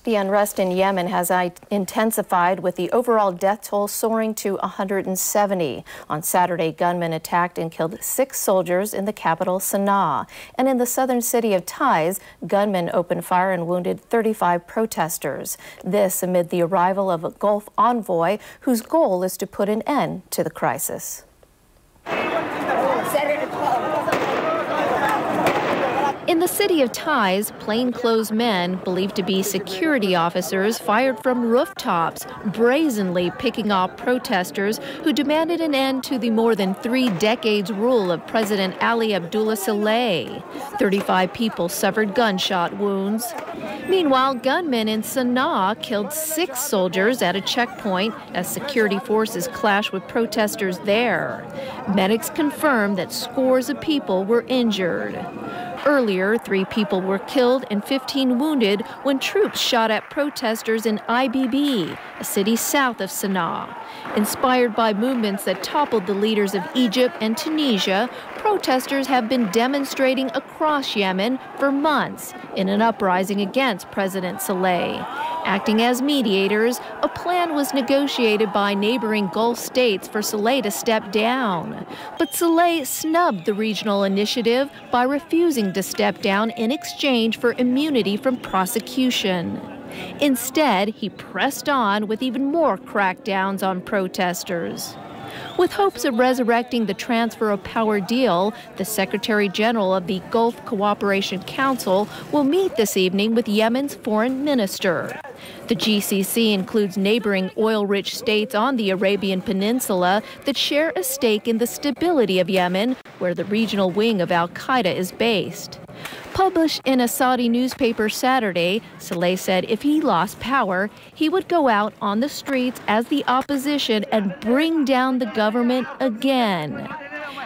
The unrest in Yemen has intensified, with the overall death toll soaring to 170. On Saturday, gunmen attacked and killed 6 soldiers in the capital, Sana'a. And in the southern city of Taiz, gunmen opened fire and wounded 35 protesters. This amid the arrival of a Gulf envoy whose goal is to put an end to the crisis. In the city of Taiz, plainclothes men believed to be security officers fired from rooftops, brazenly picking off protesters who demanded an end to the more than 3 decades rule of President Ali Abdullah Saleh. 35 people suffered gunshot wounds. Meanwhile, gunmen in Sana'a killed 6 soldiers at a checkpoint as security forces clashed with protesters there. Medics confirmed that scores of people were injured. Earlier, 3 people were killed and 15 wounded when troops shot at protesters in Ibb, a city south of Sana'a. Inspired by movements that toppled the leaders of Egypt and Tunisia, protesters have been demonstrating across Yemen for months in an uprising against President Saleh. Acting as mediators, a plan was negotiated by neighboring Gulf states for Saleh to step down. But Saleh snubbed the regional initiative by refusing to step down in exchange for immunity from prosecution. Instead, he pressed on with even more crackdowns on protesters. With hopes of resurrecting the transfer of power deal, the Secretary General of the Gulf Cooperation Council will meet this evening with Yemen's foreign minister. The GCC includes neighboring oil-rich states on the Arabian Peninsula that share a stake in the stability of Yemen, where the regional wing of al-Qaeda is based. Published in a Saudi newspaper Saturday, Saleh said if he lost power, he would go out on the streets as the opposition and bring down the government again.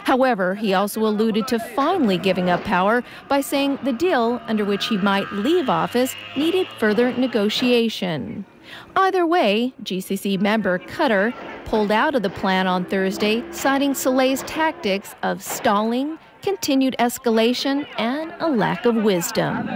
However, he also alluded to finally giving up power by saying the deal under which he might leave office needed further negotiation. Either way, GCC member Qatar pulled out of the plan on Thursday, citing Saleh's tactics of stalling, continued escalation, and a lack of wisdom.